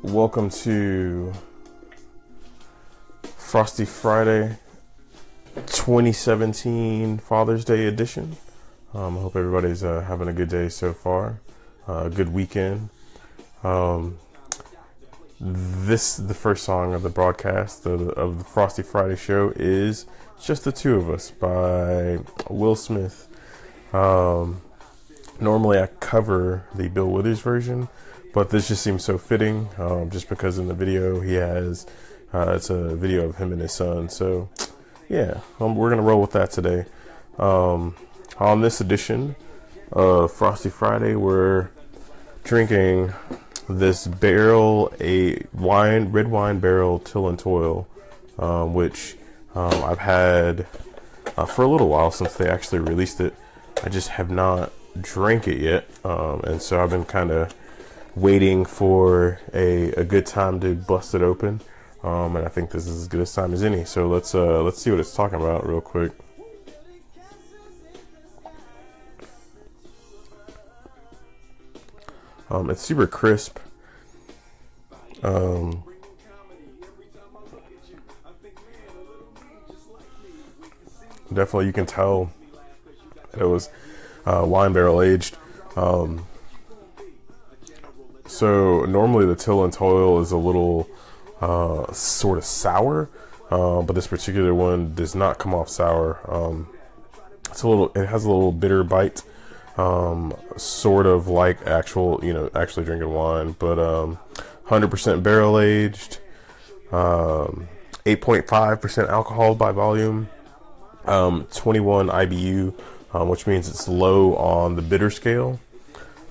Welcome to Frosty Friday 2017 Father's Day edition. I hope everybody's having a good day so far. Good weekend. The first song of the broadcast of the Frosty Friday show is Just the Two of Us by Will Smith. Normally I cover the Bill Withers version, but this just seems so fitting, just because in the video he has, it's a video of him and his son. So yeah, we're going to roll with that today. On this edition of Frosty Friday, we're drinking this barrel, red wine barrel Till Toil, which I've had for a little while since they actually released it. I just have not drank it yet, and so I've been kind of waiting for a good time to bust it open, and I think this is as good a time as any. So let's see what it's talking about real quick. It's super crisp. Definitely you can tell that it was wine barrel aged. So normally the Till Toil is a little sort of sour, but this particular one does not come off sour. It has a little bitter bite, sort of like actually drinking wine, but 100% barrel aged, 8.5% alcohol by volume, 21 IBU, which means it's low on the bitter scale.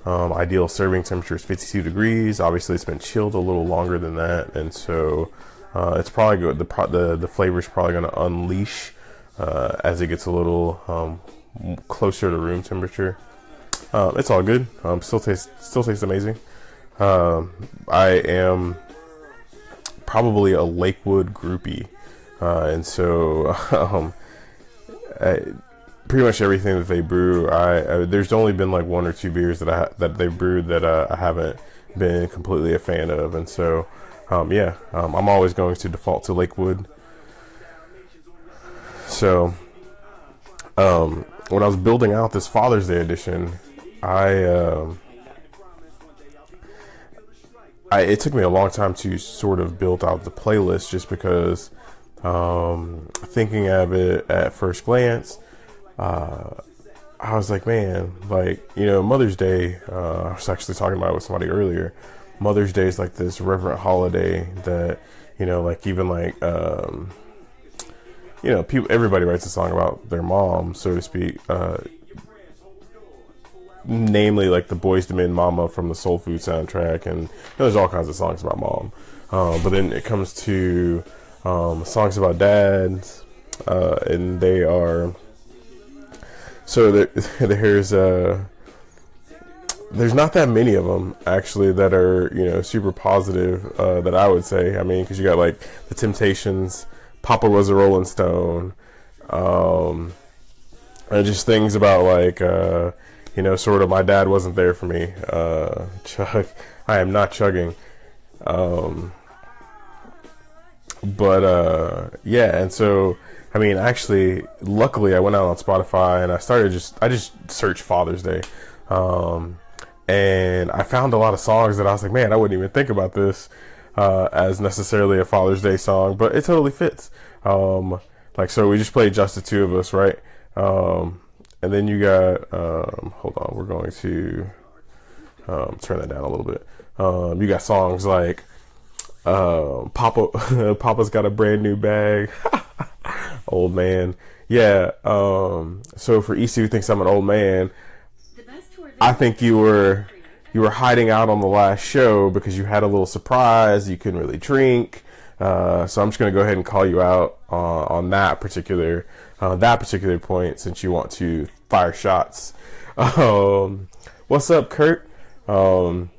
Ideal serving temperature is 52 degrees. Obviously, it's been chilled a little longer than that, and so it's probably good. The flavor is probably going to unleash as it gets a little closer to room temperature. It's all good. Still tastes amazing. I am probably a Lakewood groupie, and so pretty much everything that they brew, there's only been like one or two beers that they brewed that I haven't been completely a fan of, and so I'm always going to default to Lakewood. So when I was building out this Father's Day edition, it took me a long time to sort of build out the playlist, just because thinking of it at first glance, I was like, man, Mother's Day, I was actually talking about it with somebody earlier. Mother's Day is like this reverent holiday that, everybody writes a song about their mom, so to speak, namely like the Boyz II Men Mama from the Soul Food soundtrack, and there's all kinds of songs about mom, but then it comes to songs about dads, and they are... So there's not that many of them actually that are super positive, that I would say. I mean, because you got like the Temptations, Papa Was a Rolling Stone, and just things about sort of my dad wasn't there for me. Chug, I am not chugging. And so. I mean, actually, luckily, I went out on Spotify and I just searched Father's Day, and I found a lot of songs that I was like, man, I wouldn't even think about this as necessarily a Father's Day song, but it totally fits. So we just played Just the Two of Us, right? And then you got, hold on, we're going to turn that down a little bit. You got songs like Papa's Got a Brand New Bag. Old man. Yeah. So for EC who thinks I'm an old man, I think you were hiding out on the last show because you had a little surprise. You couldn't really drink. So I'm just going to go ahead and call you out on that particular point, since you want to fire shots. What's up, Kurt? You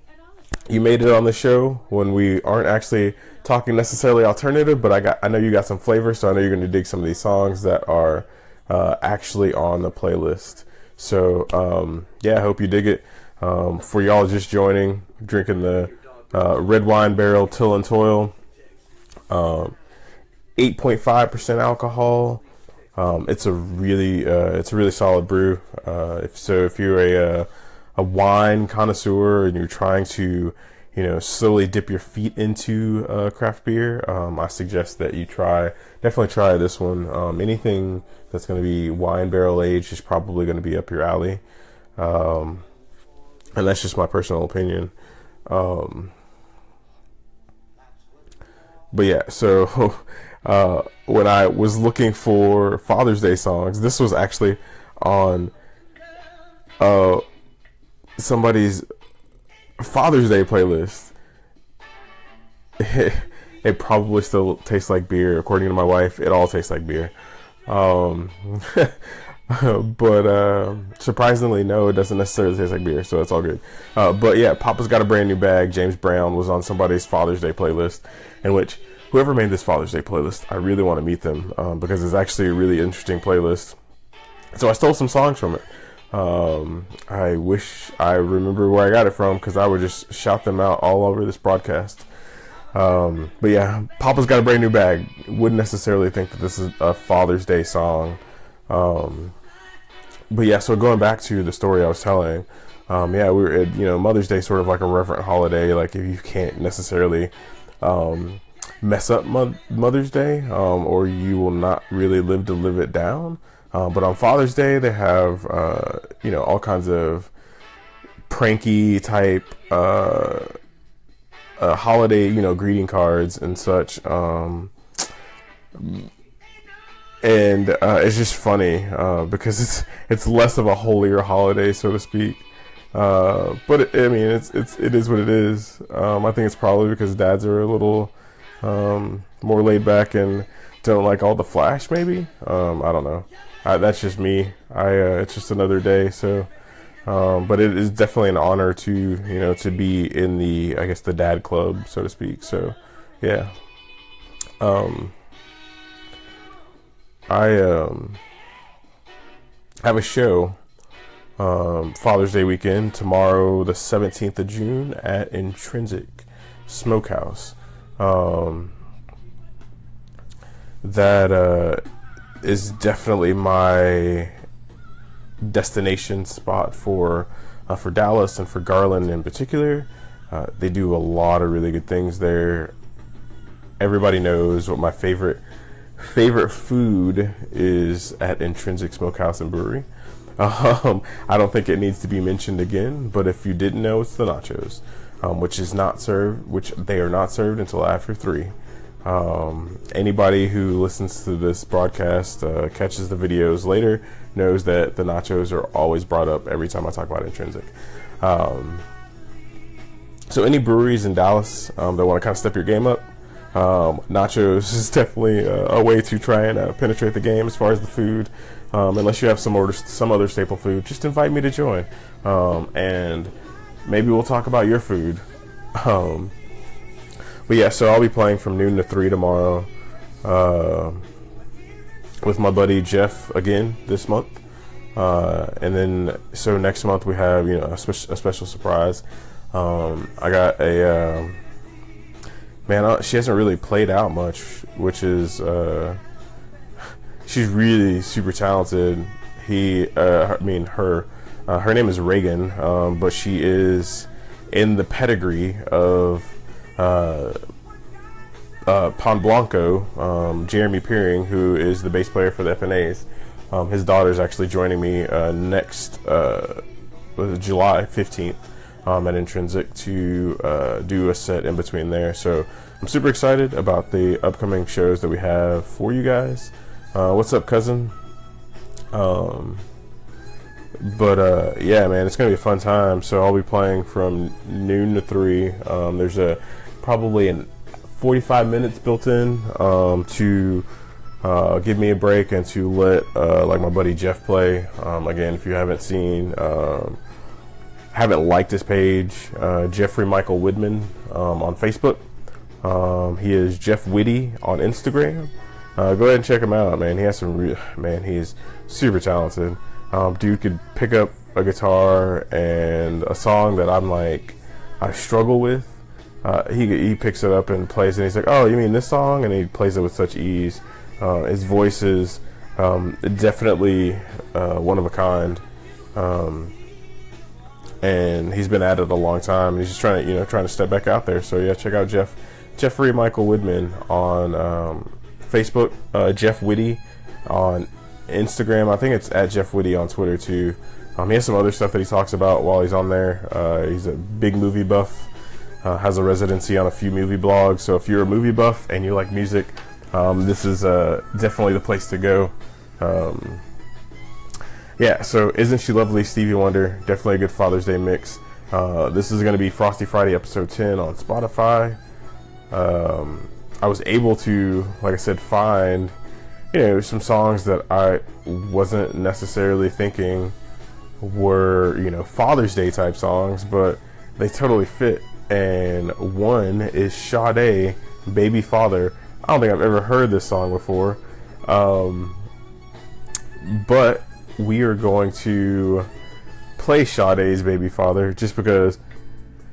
made it on the show when we aren't actually talking necessarily alternative, but I know you got some flavor, so I know you're going to dig some of these songs that are actually on the playlist. So I hope you dig it. For y'all just joining, drinking the red wine barrel, Till Toil, 8.5% alcohol. It's a really solid brew. If you're a wine connoisseur and you're trying to, slowly dip your feet into craft beer, I suggest that you definitely try this one. Anything that's going to be wine barrel aged is probably going to be up your alley. And that's just my personal opinion. But yeah, so when I was looking for Father's Day songs, this was actually on somebody's Father's Day playlist. It probably still tastes like beer. According to my wife, it all tastes like beer. But surprisingly, no, it doesn't necessarily taste like beer, so it's all good. But yeah, Papa's Got a Brand New Bag, James Brown, was on somebody's Father's Day playlist, in which whoever made this Father's Day playlist, I really want to meet them, because it's actually a really interesting playlist. So I stole some songs from it. I wish I remember where I got it from, because I would just shout them out all over this broadcast. But yeah, Papa's Got a Brand New Bag. Wouldn't necessarily think that this is a Father's Day song. But yeah, so going back to the story I was telling, yeah, we were at, Mother's Day, sort of like a reverent holiday. Like, if you can't necessarily mess up Mother's Day, or you will not really live to live it down. But on Father's Day, they have, all kinds of pranky type holiday, greeting cards and such. And it's just funny because it's less of a holier holiday, so to speak. But it is what it is. I think it's probably because dads are a little more laid back and don't like all the flash. Maybe I don't know. That's just me. It's just another day. So, but it is definitely an honor to to be in the dad club, so to speak. So, yeah. I have a show Father's Day weekend tomorrow, the 17th of June, at Intrinsic Smokehouse. That is definitely my destination spot for Dallas and for Garland in particular. They do a lot of really good things there. Everybody knows what my favorite food is at Intrinsic Smokehouse and Brewery. I don't think it needs to be mentioned again, but if you didn't know, it's the nachos, which they are not served until after 3. Anybody who listens to this broadcast, catches the videos later, knows that the nachos are always brought up every time I talk about Intrinsic. So any breweries in Dallas that want to kind of step your game up, nachos is definitely a way to try and penetrate the game as far as the food. Unless you have some other staple food, just invite me to join, and maybe we'll talk about your food. But yeah, so I'll be playing from noon to 3 tomorrow with my buddy Jeff again this month, and then so next month we have a special surprise. I got a she hasn't really played out much, which is she's really super talented. Her name is Reagan, but she is in the pedigree of Pon Blanco, Jeremy Peering, who is the bass player for the FNAs. His daughter's actually joining me next July 15th at Intrinsic to do a set in between there. So I'm super excited about the upcoming shows that we have for you guys. What's up, cousin? Yeah, man, it's gonna be a fun time. So I'll be playing from noon to 3. There's probably 45 minutes built in to give me a break and to let my buddy Jeff play. Again, if you haven't liked his page, Jeffrey Michael Widman on Facebook. He is Jeff Whitty on Instagram. Go ahead and check him out, man. He has he's super talented. Dude could pick up a guitar and a song that I struggle with, he picks it up and plays it, and he's like, oh, you mean this song? And he plays it with such ease. His voice is definitely one of a kind, and he's been at it a long time, and he's just trying to step back out there. So yeah, check out Jeffrey Michael Woodman on Facebook, Jeff Whitty on Instagram. I think it's at Jeff Whitty on Twitter too. He has some other stuff that he talks about while he's on there. He's a big movie buff, has a residency on a few movie blogs. So if you're a movie buff and you like music, this is definitely the place to go. Yeah, so Isn't She Lovely, Stevie Wonder, definitely a good Father's Day mix. This is going to be Frosty Friday episode 10 on Spotify. I was able to, like I said, find, some songs that I wasn't necessarily thinking were, Father's Day type songs, but they totally fit. And one is Sade, Baby Father. I don't think I've ever heard this song before. But we are going to play Sade's Baby Father just because,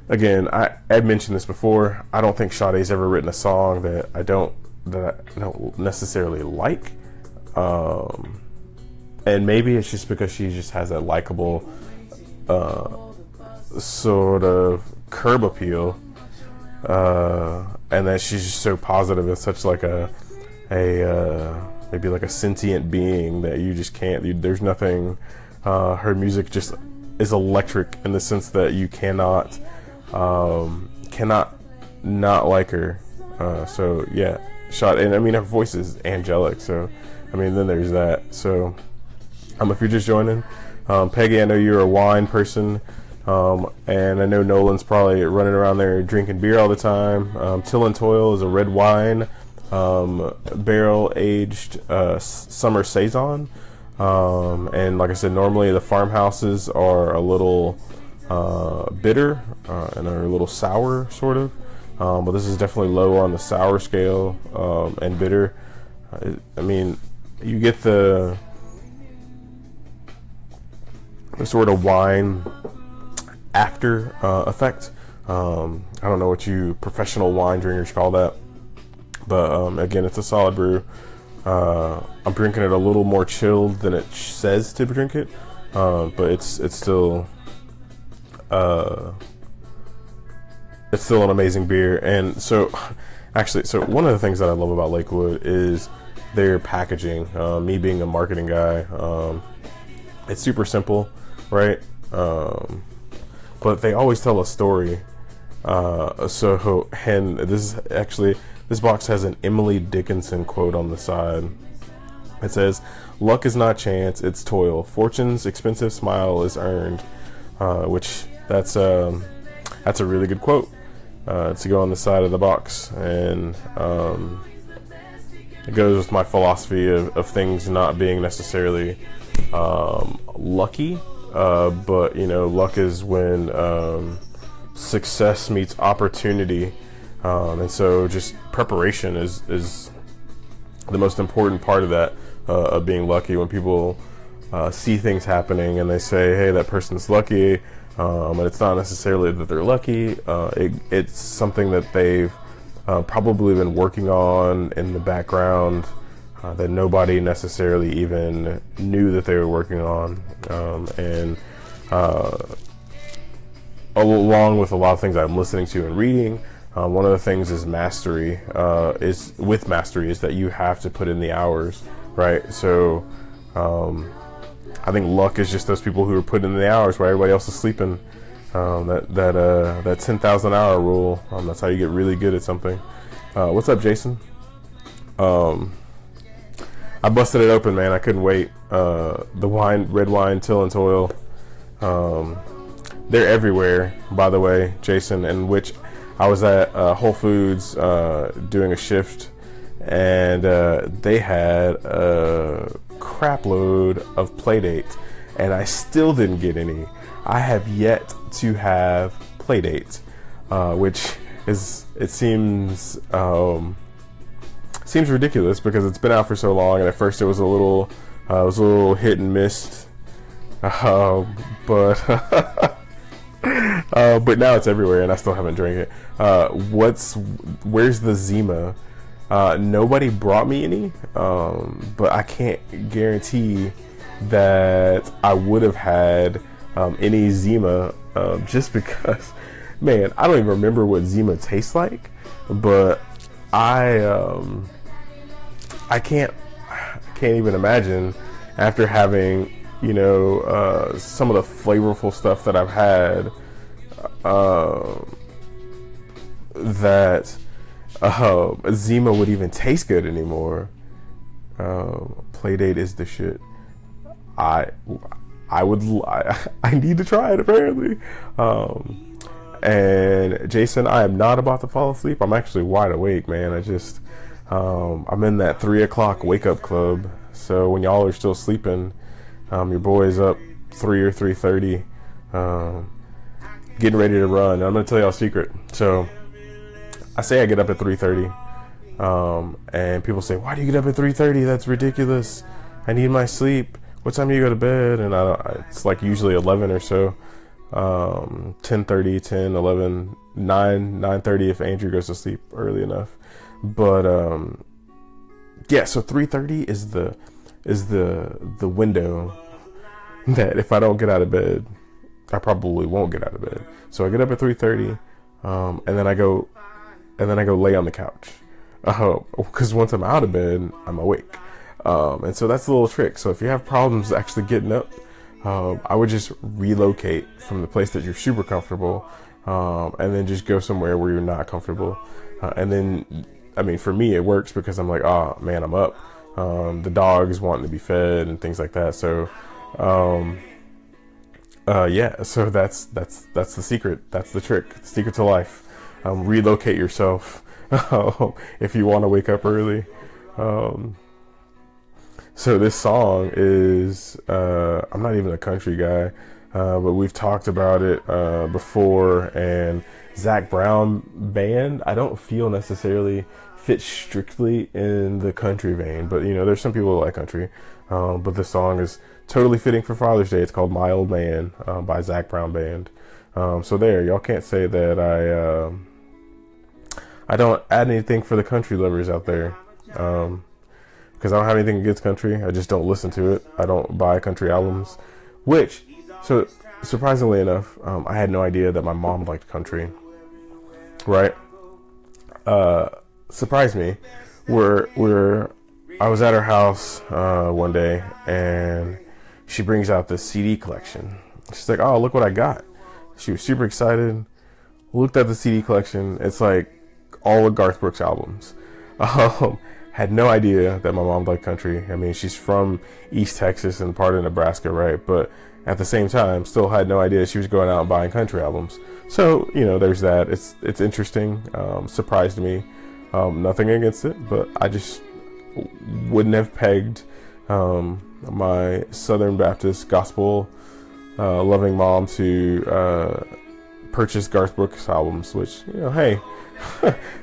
again, I had mentioned this before. I don't think Sade's ever written a song that I don't necessarily like. And maybe it's just because she just has a likable sort of curb appeal, and that she's just so positive and such like a maybe like a sentient being that you just can't. There's nothing. Her music just is electric in the sense that you cannot not like her. So yeah, and I mean her voice is angelic. So I mean then there's that. So if you're just joining, Peggy, I know you're a wine person. And I know Nolan's probably running around there drinking beer all the time. Till Toil is a red wine, barrel aged summer saison. And like I said, normally the farmhouses are a little bitter and are a little sour, sort of. But this is definitely lower on the sour scale and bitter. I mean, you get the sort of wine after effect. I don't know what you professional wine drinkers call that, but again, it's a solid brew. I'm drinking it a little more chilled than it says to drink it, but it's still an amazing beer. And so one of the things that I love about Lakewood is their packaging. Me being a marketing guy, it's super simple, right? But they always tell a story. And this box has an Emily Dickinson quote on the side. It says, "Luck is not chance, it's toil. Fortune's expensive smile is earned," which that's a really good quote to go on the side of the box, and it goes with my philosophy of things not being necessarily lucky. But luck is when success meets opportunity, and so just preparation is the most important part of that, of being lucky. When people see things happening and they say, "Hey, that person's lucky," and it's not necessarily that they're lucky. It's something that they've probably been working on in the background. That nobody necessarily even knew that they were working on, and along with a lot of things I'm listening to and reading, one of the things is mastery. Is that you have to put in the hours, right? So I think luck is just those people who are putting in the hours while everybody else is sleeping. That 10,000 hour rule. That's how you get really good at something. What's up, Jason? I busted it open, man. I couldn't wait. The red wine, Till Toil. They're everywhere, by the way, Jason. In which I was at Whole Foods doing a shift, and they had a crap load of Playdates, and I still didn't get any. I have yet to have Playdates, which seems ridiculous because it's been out for so long, and at first it was a little hit and miss, but But now it's everywhere, and I still haven't drank it. Where's the Zima? Nobody brought me any, but I can't guarantee that I would have had any Zima, just because, man, I don't even remember what Zima tastes like. But I can't even imagine, after having, you know, some of the flavorful stuff that I've had, that Zima would even taste good anymore. Playdate is the shit. I need to try it, apparently. And Jason, I am not about to fall asleep. I'm actually wide awake, man. I'm in that 3 o'clock wake up club. So when y'all are still sleeping, your boy's up 3 or 3:30, getting ready to run. And I'm gonna tell y'all a secret. So I say I get up at 3:30, and people say, "Why do you get up at 3:30? That's ridiculous. I need my sleep. What time do you go to bed?" And it's like usually 11 or so. 10:30, 10, 11, 9, 9:30 if Andrew goes to sleep early enough. But yeah, so 3:30 is the window that if I don't get out of bed, I probably won't get out of bed. So I get up at 3:30, and then I go lay on the couch, because once I'm out of bed, I'm awake. And so that's the little trick. So if you have problems actually getting up, I would just relocate from the place that you're super comfortable, and then just go somewhere where you're not comfortable. And then, I mean, for me, it works because I'm like, oh man, I'm up. The dog's wanting to be fed and things like that. So, yeah, so that's the secret. That's the trick. The secret to life. Relocate yourself if you want to wake up early. So this song is, I'm not even a country guy, but we've talked about it before, and Zac Brown band, I don't feel necessarily fits strictly in the country vein, but you know, there's some people who like country, but this song is totally fitting for Father's Day. It's called My Old Man, by Zac Brown band. So there, y'all can't say that I don't add anything for the country lovers out there. Because I don't have anything against country. I just don't listen to it. I don't buy country albums. Which, so surprisingly enough, I had no idea that my mom liked country. Right? Surprised me. I was at her house one day, and she brings out this CD collection. She's like, "Oh, look what I got." She was super excited. Looked at the CD collection. It's like all of Garth Brooks albums. Had no idea that my mom liked country. I mean, she's from East Texas and part of Nebraska, right? But at the same time, still had no idea she was going out and buying country albums. So, you know, there's that. It's interesting. Surprised me. Nothing against it, but I just wouldn't have pegged my Southern Baptist gospel loving mom to purchase Garth Brooks albums, which, you know, hey,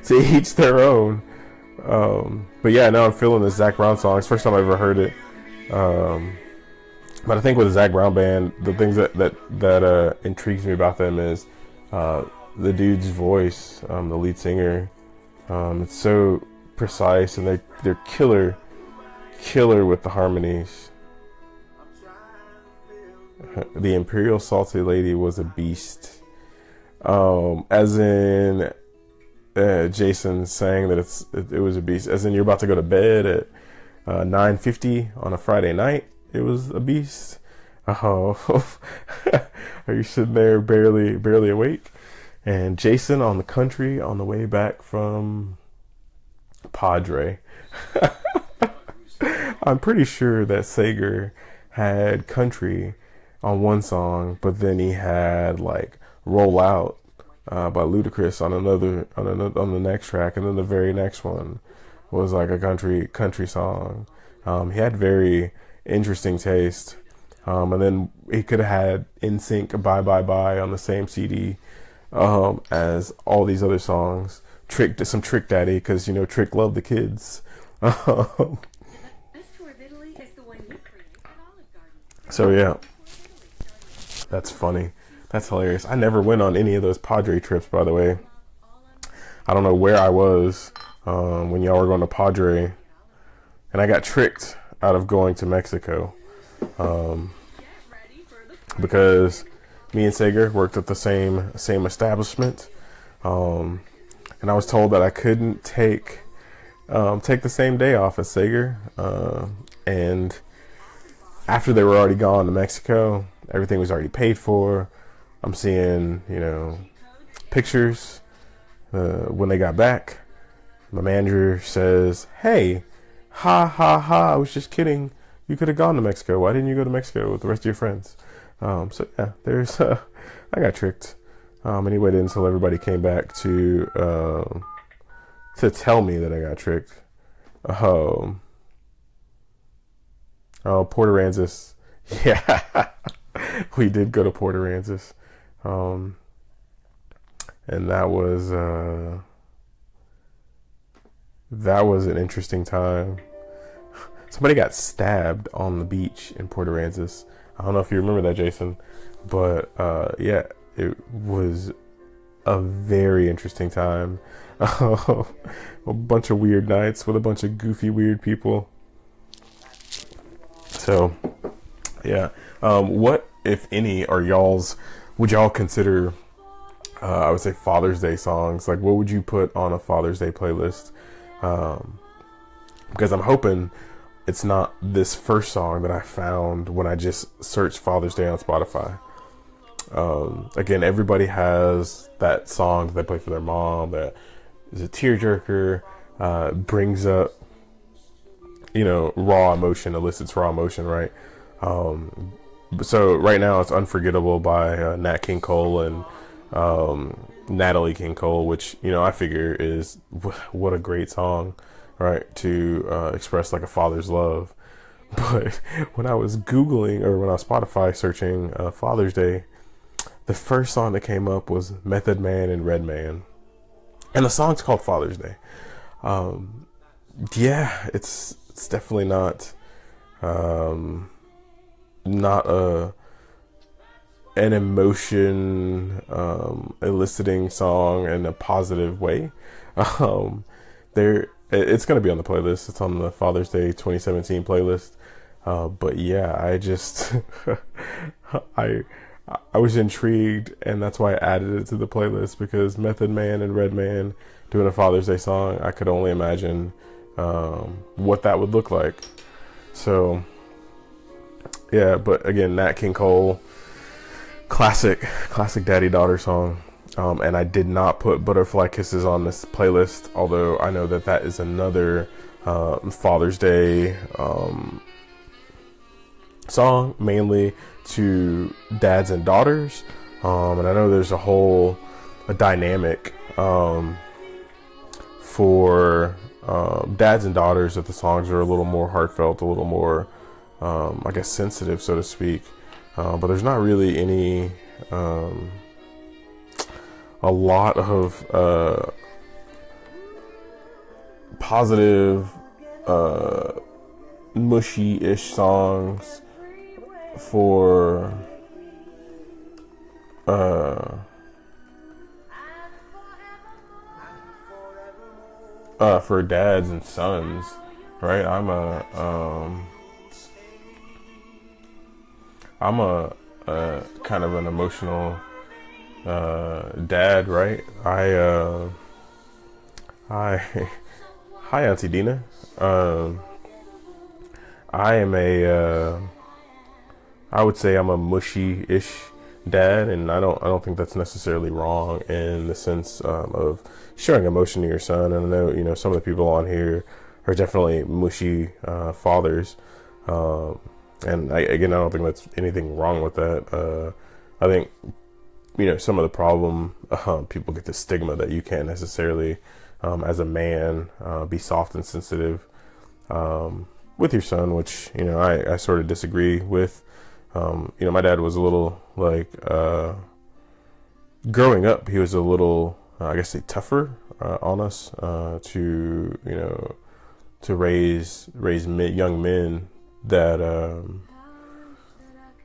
to each their own. But yeah, now I'm feeling this Zac Brown song. It's the first time I've ever heard it. But I think with the Zac Brown band, the things that intrigues me about them is the dude's voice, the lead singer. It's so precise, and they're killer with the harmonies. The Imperial Salty Lady was a beast. As in Jason saying that it was a beast. As in, you're about to go to bed at 9:50 on a Friday night. It was a beast. Are you sitting there barely awake? And Jason on the country on the way back from Padre. I'm pretty sure that Sager had country on one song, but then he had like Roll Out by Ludacris on the next track, and then the very next one was like a country song. He had very interesting taste, and then he could have had NSYNC Bye Bye Bye on the same CD as all these other songs. Trick Daddy, because you know Trick loved the kids. So yeah, that's funny. That's hilarious. I never went on any of those Padre trips, by the way. I don't know where I was when y'all were going to Padre, and I got tricked out of going to Mexico because me and Sager worked at the same establishment, and I was told that I couldn't take the same day off as Sager, and after they were already gone to Mexico, everything was already paid for. I'm seeing, pictures when they got back. My manager says, "Hey, ha ha ha, I was just kidding. You could have gone to Mexico. Why didn't you go to Mexico with the rest of your friends?" So yeah, I got tricked. And he waited until everybody came back to tell me that I got tricked. Oh, Port Aransas. Yeah, we did go to Port Aransas. And that was an interesting time. Somebody got stabbed on the beach in Port Aransas. I don't know if you remember that, Jason, but yeah, it was a very interesting time. A bunch of weird nights with a bunch of goofy, weird people. So, yeah. What, if any, would y'all consider, I would say, Father's Day songs? Like, what would you put on a Father's Day playlist? Because I'm hoping it's not this first song that I found when I just searched Father's Day on Spotify. Again, everybody has that song that they play for their mom that is a tearjerker, brings up, raw emotion, elicits raw emotion, right? So right now it's Unforgettable by Nat King Cole and Natalie King Cole, which, I figure is what a great song, right? To express like a father's love. But when I was Googling, or when I was Spotify searching Father's Day, the first song that came up was Method Man and Redman. And the song's called Father's Day. Yeah, it's definitely not an emotion eliciting song in a positive way. It's going to be on the playlist. It's on the Father's Day 2017 playlist. But yeah, I just I was intrigued, and that's why I added it to the playlist, because Method Man and Redman doing a Father's Day song, I could only imagine what that would look like. So yeah, but again, Nat King Cole, classic daddy-daughter song. And I did not put Butterfly Kisses on this playlist, although I know that is another Father's Day song, mainly to dads and daughters. And I know there's a dynamic for dads and daughters, that the songs are a little more heartfelt, a little more, I guess, sensitive, so to speak. But there's not really any, a lot of positive, mushy-ish songs for dads and sons, right? I'm a kind of an emotional dad, right? Hi, Auntie Dina. I would say I'm a mushy-ish dad, and I don't think that's necessarily wrong in the sense of showing emotion to your son. And I know, some of the people on here are definitely mushy fathers, and I don't think that's anything wrong with that. I think, some of the problem, people get the stigma that you can't necessarily, as a man, be soft and sensitive with your son, which, I sort of disagree with. My dad was a little, like, growing up, he was a little, I guess, tougher on us to raise young men that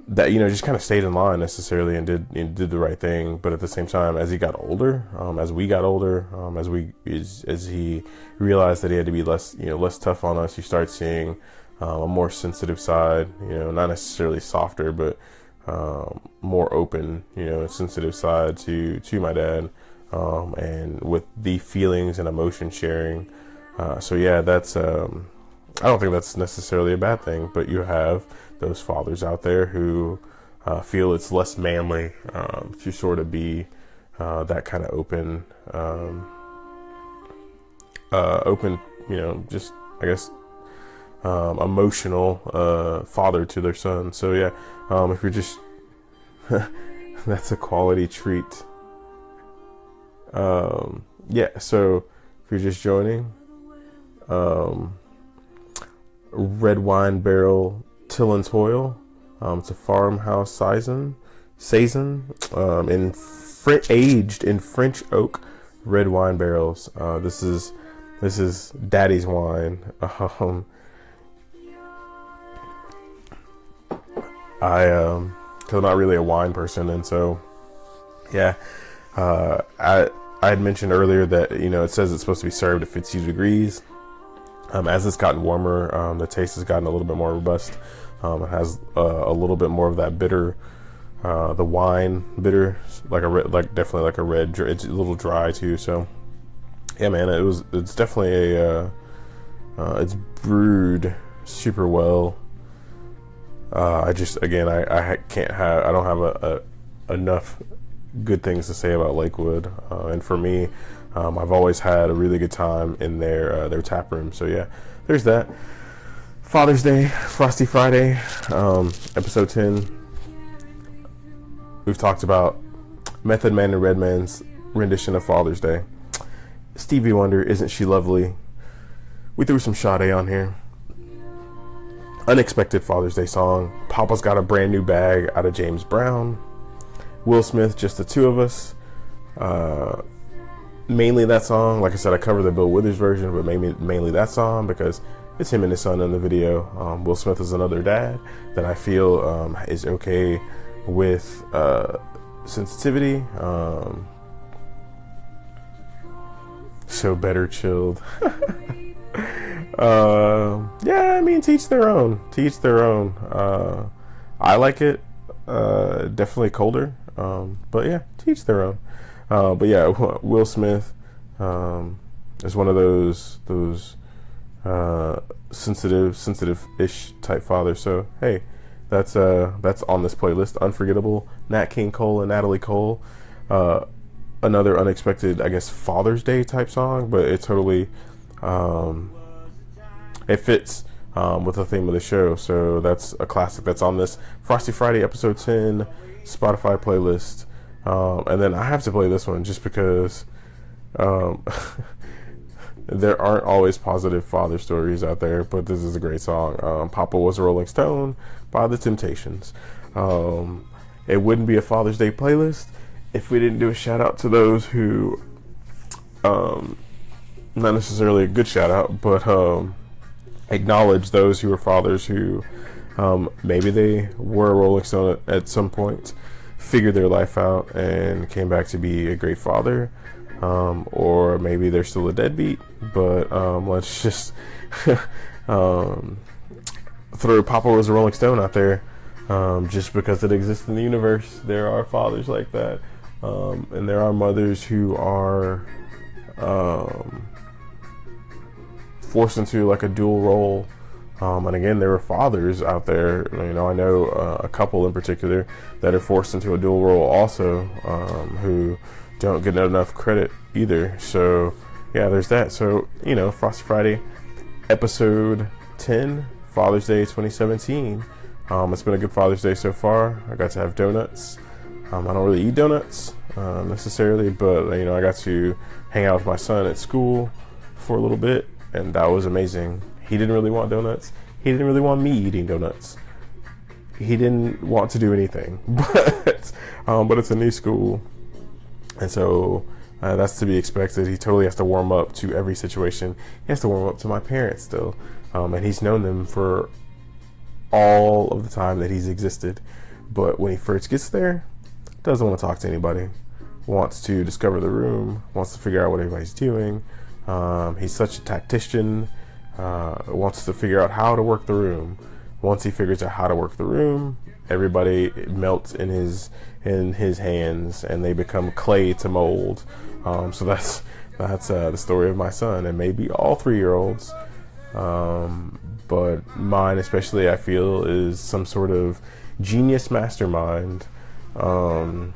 that, just kind of stayed in line necessarily and did the right thing. But at the same time, as he got older, as we got older, as he realized that he had to be less tough on us, you start seeing a more sensitive side, not necessarily softer, but more open, sensitive side to my dad, and with the feelings and emotion sharing. So yeah, that's I don't think that's necessarily a bad thing, but you have those fathers out there who feel it's less manly to sort of be that kind of open, just, I guess, emotional father to their son. So yeah, if you're just that's a quality treat. Yeah, so if you're just joining, red wine barrel Till Toil. It's a farmhouse saison, aged in French oak red wine barrels. This is Daddy's wine. Cause I'm not really a wine person, and so yeah, I had mentioned earlier that it says it's supposed to be served at 52 degrees. As it's gotten warmer, the taste has gotten a little bit more robust. It has a little bit more of that bitter, the wine bitter, definitely like a red. It's a little dry too. So yeah, man, it's definitely it's brewed super well. I don't have enough good things to say about Lakewood, and for me, I've always had a really good time in their tap room. So yeah, there's that. Father's Day, Frosty Friday, episode 10. We've talked about Method Man and Redman's rendition of Father's Day. Stevie Wonder, Isn't She Lovely? We threw some Sade on here. Unexpected Father's Day song. Papa's Got a Brand New Bag out of James Brown. Will Smith, Just the Two of Us. Mainly that song. Like I said, I cover the Bill Withers version, but mainly that song because it's him and his son in the video. Will Smith is another dad that I feel is okay with sensitivity. So better chilled. Yeah, I mean, teach their own. I like it. Definitely colder. But yeah, teach their own. But yeah, Will Smith is one of those sensitive-ish type fathers. So hey, that's on this playlist. Unforgettable, Nat King Cole and Natalie Cole. Another unexpected, I guess, Father's Day type song, but it totally it fits with the theme of the show. So that's a classic that's on this Frosty Friday episode 10 Spotify playlist. And then I have to play this one just because there aren't always positive father stories out there, but this is a great song. Papa Was a Rolling Stone by The Temptations. It wouldn't be a Father's Day playlist if we didn't do a shout out to those who, not necessarily a good shout out, but acknowledge those who are fathers who maybe they were a Rolling Stone at some point, figured their life out and came back to be a great father, or maybe they're still a deadbeat, but let's just throw Papa Was a Rolling Stone out there, just because it exists in the universe. There are fathers like that, and there are mothers who are forced into like a dual role. And again, there are fathers out there, I know a couple in particular that are forced into a dual role also, who don't get enough credit either. So yeah, there's that. So, Frosty Friday, episode 10, Father's Day 2017. It's been a good Father's Day so far. I got to have donuts. I don't really eat donuts necessarily, but I got to hang out with my son at school for a little bit, and that was amazing. He didn't really want donuts. He didn't really want me eating donuts. He didn't want to do anything, but it's a new school, and so that's to be expected. He totally has to warm up to every situation. He has to warm up to my parents still, and he's known them for all of the time that he's existed, but when he first gets there, doesn't want to talk to anybody, wants to discover the room, wants to figure out what everybody's doing. He's such a tactician, wants to figure out how to work the room. Once he figures out how to work the room, everybody melts in his hands, and they become clay to mold. So that's the story of my son, and maybe all 3-year-olds. But mine especially, I feel, is some sort of genius mastermind, and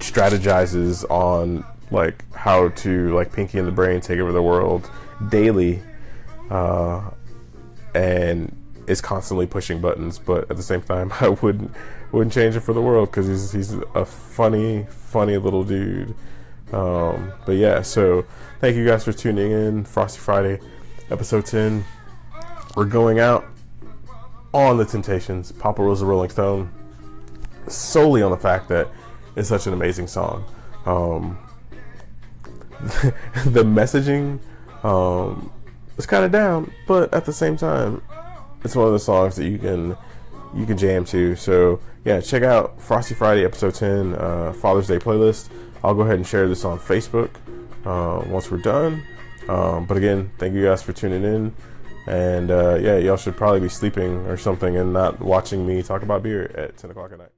strategizes on like how to, like Pinky and the Brain, take over the world daily, and is constantly pushing buttons. But at the same time, I wouldn't change it for the world, because he's a funny little dude. But yeah, so thank you guys for tuning in. Frosty Friday, episode 10. We're going out on The Temptations, Papa Rosa Rolling Stone, solely on the fact that it's such an amazing song. The messaging is kind of down, but at the same time, it's one of the songs that you can jam to. So yeah, check out Frosty Friday episode 10, Father's Day playlist. I'll go ahead and share this on Facebook once we're done. But again, thank you guys for tuning in. And yeah, y'all should probably be sleeping or something and not watching me talk about beer at 10 o'clock at night.